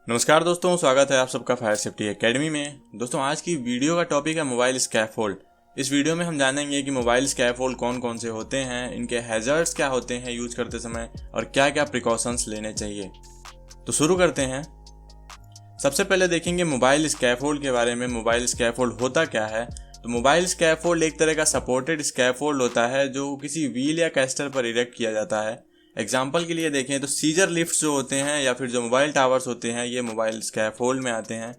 नमस्कार दोस्तों, स्वागत है आप सबका फायर सेफ्टी एकेडमी में। दोस्तों, आज की वीडियो का टॉपिक है मोबाइल स्कैफोल्ड। इस वीडियो में हम जानेंगे कि मोबाइल स्कैफोल्ड कौन कौन से होते हैं, इनके हैजर्ड्स क्या होते हैं यूज करते समय और क्या क्या प्रिकॉशंस लेने चाहिए। तो शुरू करते हैं। सबसे पहले देखेंगे मोबाइल स्कैफोल्ड के बारे में। मोबाइल स्कैफोल्ड होता क्या है? तो मोबाइल स्कैफोल्ड एक तरह का सपोर्टेड स्कैफोल्ड होता है जो किसी व्हील या कैस्टर पर इरेक्ट किया जाता है। एग्जाम्पल के लिए देखें तो सीजर लिफ्ट्स जो होते हैं या फिर जो मोबाइल टावर्स होते हैं, ये मोबाइल स्कैफोल्ड में आते हैं।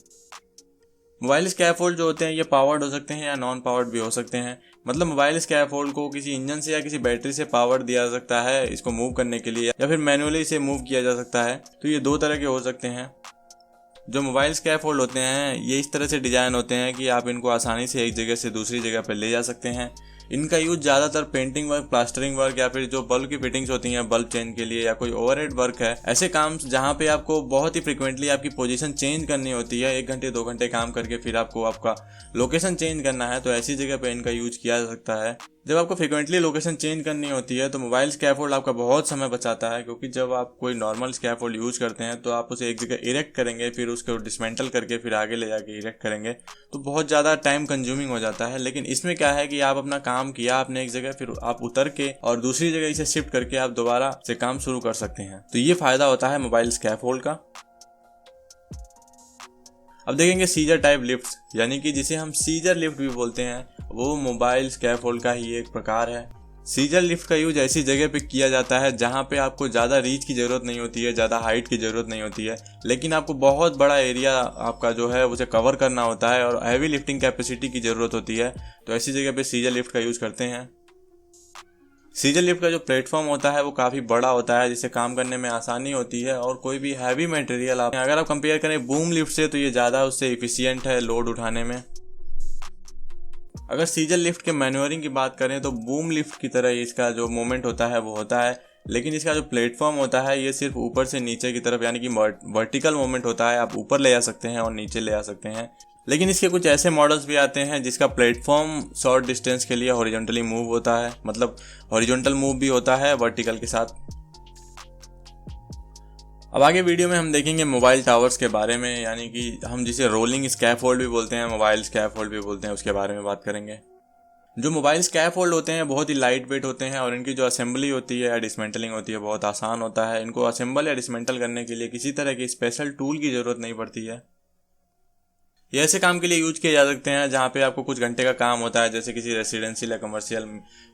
मोबाइल स्कैफोल्ड जो होते हैं ये पावर्ड हो सकते हैं या नॉन पावर्ड भी हो सकते हैं। मतलब मोबाइल स्कैफोल्ड को किसी इंजन से या किसी बैटरी से पावर दिया जा सकता है इसको मूव करने के लिए, या फिर मैनुअली इसे मूव किया जा सकता है। तो ये दो तरह के हो सकते हैं। जो मोबाइल स्कैफोल्ड होते हैं ये इस तरह से डिजाइन होते हैं कि आप इनको आसानी से एक जगह से दूसरी जगह पर ले जा सकते हैं। इनका यूज ज़्यादातर पेंटिंग वर्क, प्लास्टरिंग वर्क या फिर जो बल्ब की फिटिंग्स होती हैं बल्ब चेंज के लिए, या कोई ओवरहेड वर्क है, ऐसे काम जहां पे आपको बहुत ही फ्रिक्वेंटली आपकी पोजीशन चेंज करनी होती है। 1 घंटे 2 घंटे काम करके फिर आपको आपका लोकेशन चेंज करना है, तो ऐसी जगह पे इनका यूज किया जा सकता है। जब आपको फ्रिक्वेंटली लोकेशन चेंज करनी होती है तो मोबाइल स्कैफोल्ड आपका बहुत समय बचाता है, क्योंकि जब आप कोई नॉर्मल स्कैफोल्ड यूज करते हैं तो आप उसे एक जगह इरेक्ट करेंगे, फिर उसको डिसमेंटल करके फिर आगे ले जाके इरेक्ट करेंगे, तो बहुत ज़्यादा टाइम कंज्यूमिंग हो जाता है। लेकिन इसमें क्या है कि आप अपना काम किया आपने एक जगह, फिर आप उतर के और दूसरी जगह इसे शिफ्ट करके आप दोबारा से काम शुरू कर सकते हैं। तो ये फायदा होता है मोबाइल स्कैफोल्ड का। अब देखेंगे सीजर टाइप लिफ्ट्स, यानी कि जिसे हम सीजर लिफ्ट भी बोलते हैं, वो मोबाइल स्कैफोल्ड का ही एक प्रकार है। सीजर लिफ्ट का यूज ऐसी जगह पे किया जाता है जहां पे आपको ज़्यादा रीच की ज़रूरत नहीं होती है, ज़्यादा हाइट की ज़रूरत नहीं होती है, लेकिन आपको बहुत बड़ा एरिया आपका जो है उसे कवर करना होता है और हैवी लिफ्टिंग कैपेसिटी की ज़रूरत होती है। तो ऐसी जगह पे सीजर लिफ्ट का यूज़ करते हैं। सीजर लिफ्ट का जो प्लेटफॉर्म होता है वो काफ़ी बड़ा होता है, जिससे काम करने में आसानी होती है और कोई भी हैवी मटेरियल अगर आप कंपेयर करें बूम लिफ्ट से तो ये ज़्यादा उससे इफिशियंट है लोड उठाने में। अगर सीजर लिफ्ट के मैन्योरिंग की बात करें तो बूम लिफ्ट की तरह इसका जो मोमेंट होता है वो होता है, लेकिन इसका जो प्लेटफॉर्म होता है ये सिर्फ ऊपर से नीचे की तरफ, यानी कि वर्टिकल मोमेंट होता है। आप ऊपर ले जा सकते हैं और नीचे ले जा सकते हैं। लेकिन इसके कुछ ऐसे मॉडल्स भी आते हैं जिसका प्लेटफॉर्म शॉर्ट डिस्टेंस के लिए हॉरिजॉन्टली मूव होता है, मतलब हॉरिजॉन्टल मूव भी होता है वर्टिकल के साथ। अब आगे वीडियो में हम देखेंगे मोबाइल टावर्स के बारे में, यानी कि हम जिसे रोलिंग स्कैफोल्ड भी बोलते हैं, मोबाइल स्कैफोल्ड भी बोलते हैं, उसके बारे में बात करेंगे। जो मोबाइल स्कैफोल्ड होते हैं बहुत ही लाइट वेट होते हैं और इनकी जो असेंबली होती है या डिसमेंटलिंग होती है बहुत आसान होता है। इनको असेंबल या डिसमेंटल करने के लिए किसी तरह की स्पेशल टूल की ज़रूरत नहीं पड़ती है। ये ऐसे काम के लिए यूज किए जा सकते हैं जहाँ पे आपको कुछ घंटे का काम होता है, जैसे किसी रेसिडेंशियल या कमर्शियल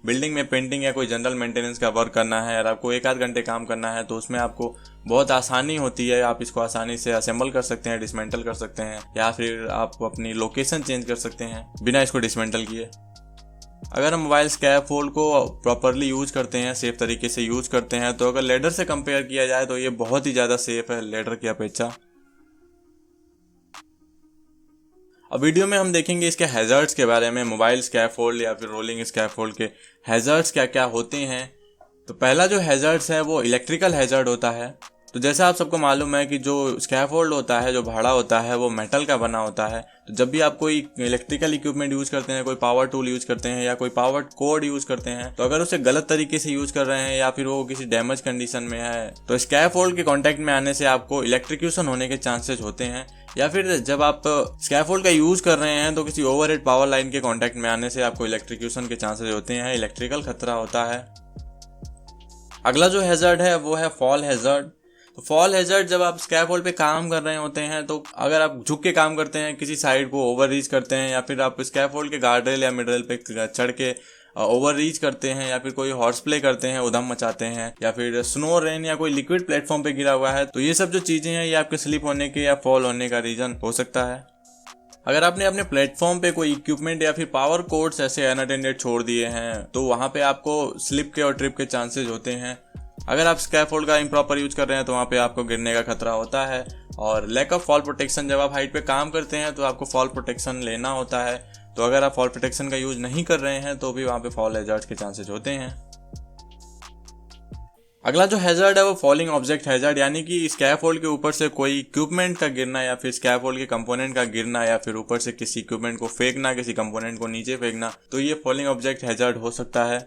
बिल्डिंग में पेंटिंग या कोई जनरल मेंटेनेंस का वर्क करना है और आपको 1 आध घंटे काम करना है, तो उसमें आपको बहुत आसानी होती है। आप इसको आसानी से असेंबल कर सकते हैं, डिसमेंटल कर सकते हैं, या फिर आप अपनी लोकेशन चेंज कर सकते हैं बिना इसको डिसमेंटल किए। अगर हम मोबाइल स्कैफोल्ड को प्रॉपरली यूज करते हैं, सेफ तरीके से यूज करते हैं, तो अगर लेडर से कंपेयर किया जाए तो ये बहुत ही ज़्यादा सेफ है लेडर की अपेक्षा। अब वीडियो में हम देखेंगे इसके हैजर्ड्स के बारे में। मोबाइल स्कैफोल्ड या फिर रोलिंग स्कैफोल्ड के हैजर्ड्स क्या क्या होते हैं। तो पहला जो हैजर्ड्स है वो इलेक्ट्रिकल हैजर्ड होता है। तो जैसा आप सबको मालूम है कि जो स्कैफोल्ड होता है, जो भाड़ा होता है, वो मेटल का बना होता है। तो जब भी आप कोई इलेक्ट्रिकल इक्विपमेंट यूज करते हैं, कोई पावर टूल यूज करते हैं या कोई पावर कोड यूज करते हैं, तो अगर उसे गलत तरीके से यूज कर रहे हैं या फिर वो किसी डैमेज कंडीशन में है, तो स्कैफोल्ड के कांटेक्ट में आने से आपको इलेक्ट्रिक्यूशन होने के चांसेस होते हैं। या फिर जब आप स्कैफोल्ड का यूज कर रहे हैं तो किसी ओवरहेड पावर लाइन के कांटेक्ट में आने से आपको इलेक्ट्रिक्यूशन के चांसेस होते हैं, इलेक्ट्रिकल खतरा होता है। अगला जो हैजर्ड है वो है फॉल हैजर्ड। तो फॉल हैजर्ड जब आप स्कैफोल्ड पे काम कर रहे होते हैं, तो अगर आप झुक के काम करते हैं, किसी साइड को ओवर रीच करते हैं, या फिर आप स्कैफोल्ड के गार्डरेल या मिड रेल पे चढ़ के ओवर रीच करते हैं, या फिर कोई हॉर्स प्ले करते हैं, उधम मचाते हैं, या फिर स्नो रेन या कोई लिक्विड प्लेटफॉर्म पे गिरा हुआ है, तो ये सब जो चीजें हैं ये आपके स्लिप होने के या फॉल होने का रीजन हो सकता है। अगर आपने अपने प्लेटफॉर्म पे कोई इक्विपमेंट या फिर पावर कोड्स ऐसे अनअटेंडेड छोड़ दिए हैं, तो वहां पे आपको स्लिप के और ट्रिप के चांसेस होते हैं। अगर आप स्कैफोल्ड का इम्प्रॉपर यूज कर रहे हैं तो वहाँ पे आपको गिरने का खतरा होता है। और लैक ऑफ फॉल प्रोटेक्शन, जब आप हाइट पे काम करते हैं तो आपको फॉल प्रोटेक्शन लेना होता है। तो अगर आप फॉल प्रोटेक्शन का यूज नहीं कर रहे हैं तो भी वहाँ पे फॉल हैजर्ड्स के चांसेस होते हैं। अगला जो हैजर्ड है वो फॉलिंग ऑब्जेक्ट हैजर्ड, यानी कि स्कैफोल्ड के ऊपर से कोई इक्विपमेंट का गिरना या फिर स्कैफोल्ड के कंपोनेंट का गिरना, या फिर ऊपर से किसी इक्विपमेंट को फेंकना, किसी कंपोनेंट को नीचे फेंकना, तो ये फॉलिंग ऑब्जेक्ट हैजर्ड हो सकता है।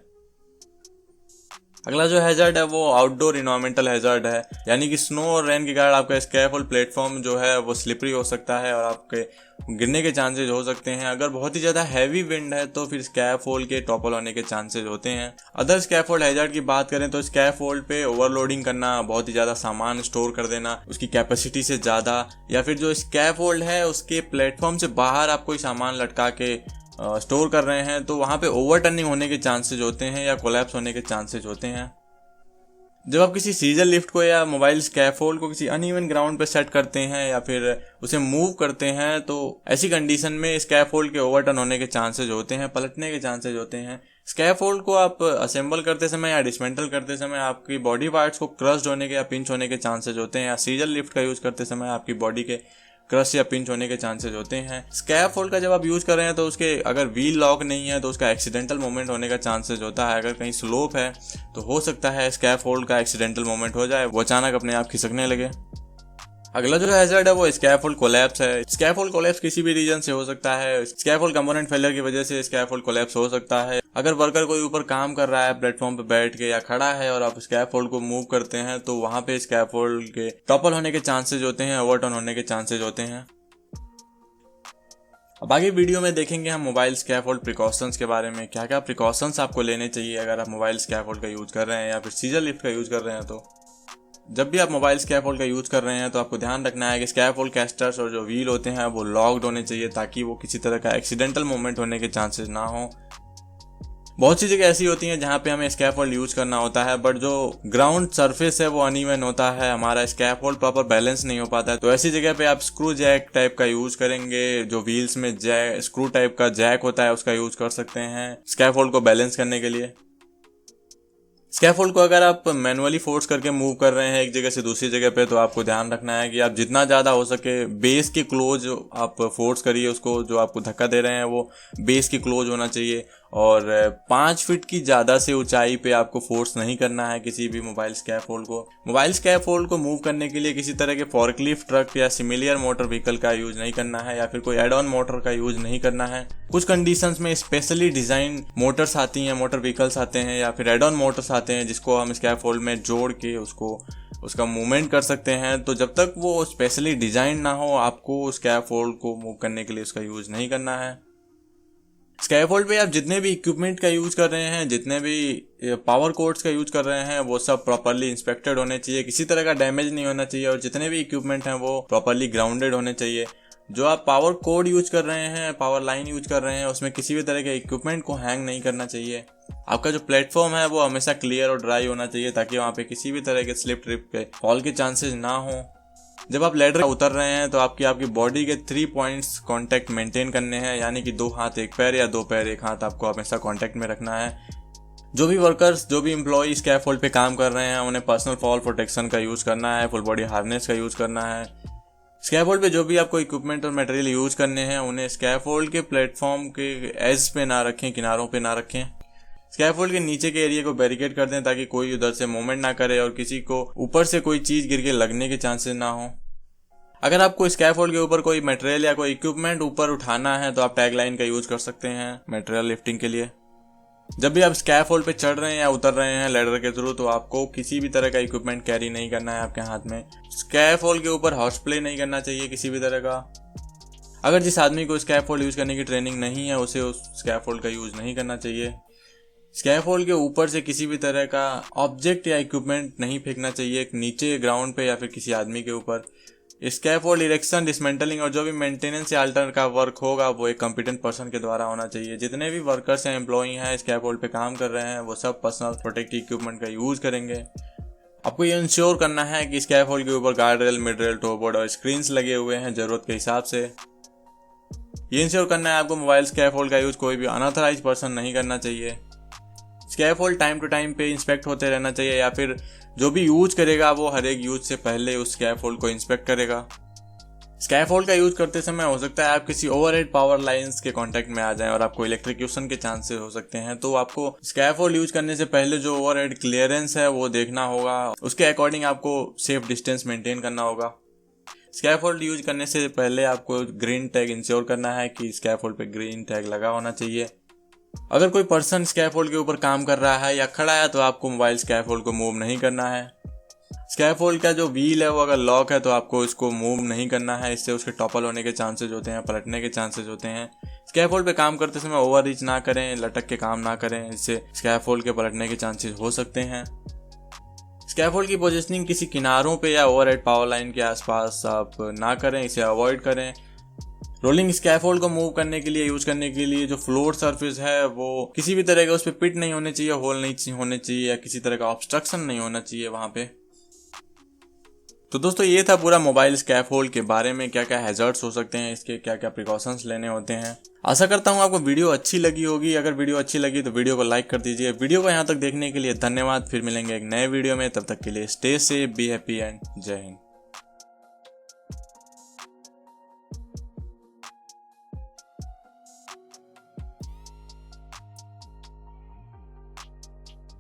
अगला जो हैजर्ड है वो आउटडोर इन्वायरमेंटल हैजर्ड है, यानी कि स्नो और रेन के कारण आपका स्कैफोल्ड प्लेटफॉर्म जो है वो स्लिपरी हो सकता है और आपके गिरने के चांसेस हो सकते हैं। अगर बहुत ही ज़्यादा हैवी विंड है तो फिर स्कैफोल्ड के टॉपल होने के चांसेस होते हैं। अदर स्कैफोल्ड हैजर्ड की बात करें तो स्कैफोल्ड पे ओवरलोडिंग करना, बहुत ही ज़्यादा सामान स्टोर कर देना उसकी कैपेसिटी से ज़्यादा, या फिर जो स्कैफोल्ड है उसके प्लेटफॉर्म से बाहर आप कोई सामान लटका के स्टोर कर रहे हैं तो वहाँ पे ओवरटर्निंग होने के चांसेस होते हैं या कोलैप्स होने के चांसेस होते हैं। जब आप किसी सीजन लिफ्ट को या मोबाइल स्कैफोल्ड को किसी अनइवन ग्राउंड पे सेट करते हैं या फिर उसे मूव करते हैं तो ऐसी कंडीशन में स्कैफोल्ड के ओवरटर्न होने के चांसेस होते हैं, पलटने के चांसेस होते हैं। स्कैफोल्ड को आप असेंबल करते समय या डिसमेंटल करते समय आपकी बॉडी पार्ट्स को क्रश्ड होने के या पिंच होने के चांसेस होते हैं, या सीजन लिफ्ट का यूज करते समय आपकी बॉडी के क्रश या पिंच होने के चांसेस होते हैं। स्कैफोल्ड का जब आप यूज कर रहे हैं तो उसके अगर व्हील लॉक नहीं है तो उसका एक्सीडेंटल मोमेंट होने का चांसेस होता है। अगर कहीं स्लोप है तो हो सकता है स्कैफोल्ड का एक्सीडेंटल मोमेंट हो जाए, वो अचानक अपने आप खिसकने लगे। अगला जो हैजर्ड है वो स्कैफोल्ड कोलैप्स है। स्कैफोल्ड कोलैप्स किसी भी रीजन से हो सकता है। स्कैफोल्ड कंपोनेंट फेलियर की वजह से स्कैफोल्ड कोलैप्स हो सकता है। अगर वर्कर कोई ऊपर काम कर रहा है प्लेटफॉर्म पे बैठ के या खड़ा है और आप स्कैफोल्ड को मूव करते हैं तो वहां पे स्कैफोल्ड के टॉपल होने के चांसेस होते हैं, ओवरटर्न होने के चांसेस होते हैं। अब आगे वीडियो में देखेंगे हम मोबाइल स्कैफोल्ड प्रिकॉशंस के बारे में, क्या क्या प्रिकॉशंस आपको लेने चाहिए अगर आप मोबाइल स्कैफोल्ड का यूज कर रहे हैं या फिर सीजर लिफ्ट का यूज कर रहे हैं। तो जब भी आप मोबाइल स्कैफोल्ड का यूज कर रहे हैं तो आपको ध्यान रखना है कि स्कैफोल्ड कैस्टर्स और जो व्हील होते हैं वो लॉक्ड होने चाहिए ताकि वो किसी तरह का एक्सीडेंटल मूवमेंट होने के चांसेस ना हो। बहुत सी जगह ऐसी होती हैं जहाँ पे हमें स्कैफोल्ड यूज करना होता है बट जो ग्राउंड सरफेस है वो अनइवन होता है, हमारा स्कैफोल्ड प्रॉपर बैलेंस नहीं हो पाता है, तो ऐसी जगह पे आप स्क्रू जैक टाइप का यूज करेंगे। जो व्हील्स में स्क्रू टाइप का जैक होता है उसका यूज कर सकते हैं स्कैफोल्ड को बैलेंस करने के लिए। स्कैफोल्ड को अगर आप मैनुअली फोर्स करके मूव कर रहे हैं एक जगह से दूसरी जगह पे तो आपको ध्यान रखना है कि आप जितना ज़्यादा हो सके बेस के क्लोज आप फोर्स करिए उसको, जो आपको धक्का दे रहे हैं वो बेस के क्लोज होना चाहिए। और 5 फीट की ज़्यादा से ऊंचाई पे आपको फोर्स नहीं करना है किसी भी मोबाइल स्कैफोल्ड को। मोबाइल स्कैफोल्ड को मूव करने के लिए किसी तरह के फॉर्कलिफ्ट ट्रक या सिमिलियर मोटर व्हीकल का यूज नहीं करना है या फिर कोई एड ऑन मोटर का यूज नहीं करना है। कुछ कंडीशंस में स्पेशली डिजाइन मोटर्स आती हैं, मोटर व्हीकल्स आते हैं या फिर एड ऑन मोटर्स आते हैं जिसको हम स्कैफोल्ड में जोड़ के उसका मूवमेंट कर सकते हैं। तो जब तक वो स्पेशली डिजाइन ना हो आपको स्कैफोल्ड को मूव करने के लिए उसका यूज नहीं करना है। स्कैफोल्ड पे आप जितने भी इक्विपमेंट का यूज कर रहे हैं, जितने भी पावर कोड्स का यूज कर रहे हैं वो सब प्रॉपर्ली इंस्पेक्टेड होने चाहिए, किसी तरह का डैमेज नहीं होना चाहिए और जितने भी इक्विपमेंट हैं वो प्रॉपर्ली ग्राउंडेड होने चाहिए। जो आप पावर कोड यूज कर रहे हैं, पावर लाइन यूज कर रहे हैं, उसमें किसी भी तरह के इक्विपमेंट को हैंग नहीं करना चाहिए। आपका जो प्लेटफॉर्म है वो हमेशा क्लियर और ड्राई होना चाहिए ताकि वहाँ पे किसी भी तरह के स्लिप ट्रिप के फॉल के चांसेस ना हो। जब आप लैडर उतर रहे हैं तो आपकी बॉडी के 3 पॉइंट्स कांटेक्ट मेंटेन करने हैं, यानी कि 2 हाथ 1 पैर या 2 पैर 1 हाथ आपको हमेशा कांटेक्ट में रखना है। जो भी वर्कर्स, जो भी एम्प्लॉय स्कैफोल्ड पे काम कर रहे हैं उन्हें पर्सनल फॉल प्रोटेक्शन का यूज करना है, फुल बॉडी हार्नेस का यूज करना है। स्कैफोल्ड पे जो भी आपको इक्विपमेंट और मटेरियल यूज करने हैं उन्हें स्कैफोल्ड के प्लेटफॉर्म के एज पे ना रखें, किनारों पे ना रखें। स्कैफोल्ड के नीचे के एरिया को बैरिकेड कर दें ताकि कोई उधर से मूवमेंट ना करे और किसी को ऊपर से कोई चीज गिर के लगने के चांसेस ना हो। अगर आपको स्कैफोल्ड के ऊपर कोई मटेरियल या कोई इक्विपमेंट ऊपर उठाना है तो आप टैग लाइन का यूज कर सकते हैं मटेरियल लिफ्टिंग के लिए। जब भी आप स्कैफोल्ड पे चढ़ रहे हैं या उतर रहे हैं लैडर के थ्रू तो आपको किसी भी तरह का इक्विपमेंट कैरी नहीं करना है आपके हाथ में। स्कैफोल्ड के ऊपर हॉर्स प्ले नहीं करना चाहिए किसी भी तरह का। अगर जिस आदमी को स्कैफोल्ड यूज करने की ट्रेनिंग नहीं है उसे उस स्कैफोल्ड का यूज नहीं करना चाहिए। स्कैफोल्ड के ऊपर से किसी भी तरह का ऑब्जेक्ट या इक्विपमेंट नहीं फेंकना चाहिए नीचे ग्राउंड पे या फिर किसी आदमी के ऊपर। स्कैफोल्ड इरेक्शन, डिसमेंटलिंग और जो भी मेंटेनेंस या अल्टर का वर्क होगा वो एक कॉम्पिटेंट पर्सन के द्वारा होना चाहिए। जितने भी वर्कर्स हैं, एम्प्लॉई हैं स्कैफोल्ड पे काम कर रहे हैं वो सब पर्सनल प्रोटेक्टिव इक्विपमेंट का यूज करेंगे। आपको ये इंश्योर करना है कि स्कैफोल्ड के ऊपर guard rail, mid rail, toe board और स्क्रीन्स लगे हुए हैं जरूरत के हिसाब से। ये इंश्योर करना है आपको मोबाइल स्कैफोल्ड का यूज कोई भी अनऑथराइज्ड पर्सन नहीं करना चाहिए। स्कैफोल्ड टाइम टू टाइम पे इंस्पेक्ट होते रहना चाहिए या फिर जो भी यूज करेगा वो हर एक यूज से पहले उस स्कैफोल्ड को इंस्पेक्ट करेगा। स्कैफोल्ड का यूज करते समय हो सकता है आप किसी ओवरहेड पावर लाइंस के कांटेक्ट में आ जाएं और आपको इलेक्ट्रिक्यूशन के चांसेस हो सकते हैं, तो आपको स्कैफोल्ड यूज करने से पहले जो ओवरहेड क्लियरेंस है वो देखना होगा, उसके अकॉर्डिंग आपको सेफ डिस्टेंस मेंटेन करना होगा। स्कैफोल्ड यूज करने से पहले आपको ग्रीन टैग इंश्योर करना है कि स्कैफोल्ड पे ग्रीन टैग लगा होना चाहिए। अगर कोई पर्सन स्कैफोल्ड के ऊपर काम कर रहा है या खड़ा है तो आपको मोबाइल स्कैफोल्ड को मूव नहीं करना है। स्कैफोल्ड का जो व्हील है वो अगर लॉक है तो आपको इसको मूव नहीं करना है, इससे उसके टॉपल होने के चांसेस होते हैं, पलटने के चांसेस होते हैं। स्कैफोल्ड पे काम करते समय ओवर रीच ना करें, लटक के काम ना करें, इससे स्कैफोल्ड के पलटने के चांसेस हो सकते हैं। स्कैफोल्ड की पोजीशनिंग किसी किनारों पे या ओवरहेड पावर लाइन के आसपास आप ना करें, इसे अवॉइड करें। रोलिंग स्कैफोल्ड को मूव करने के लिए, यूज करने के लिए जो फ्लोर सरफेस है वो किसी भी तरह का उस पर पिट नहीं होने चाहिए, होल नहीं होने चाहिए या किसी तरह का ऑब्स्ट्रक्शन नहीं होना चाहिए वहां पे। तो दोस्तों ये था पूरा मोबाइल स्कैफोल्ड के बारे में, क्या क्या हैजर्ड्स हो सकते हैं, इसके क्या क्या प्रिकॉशंस लेने होते हैं। आशा करता हूँ आपको वीडियो अच्छी लगी होगी। अगर वीडियो अच्छी लगी तो वीडियो को लाइक कर दीजिए। वीडियो को यहाँ तक देखने के लिए धन्यवाद। फिर मिलेंगे एक नए वीडियो में, तब तक के लिए stay safe, be happy and जय हिंद।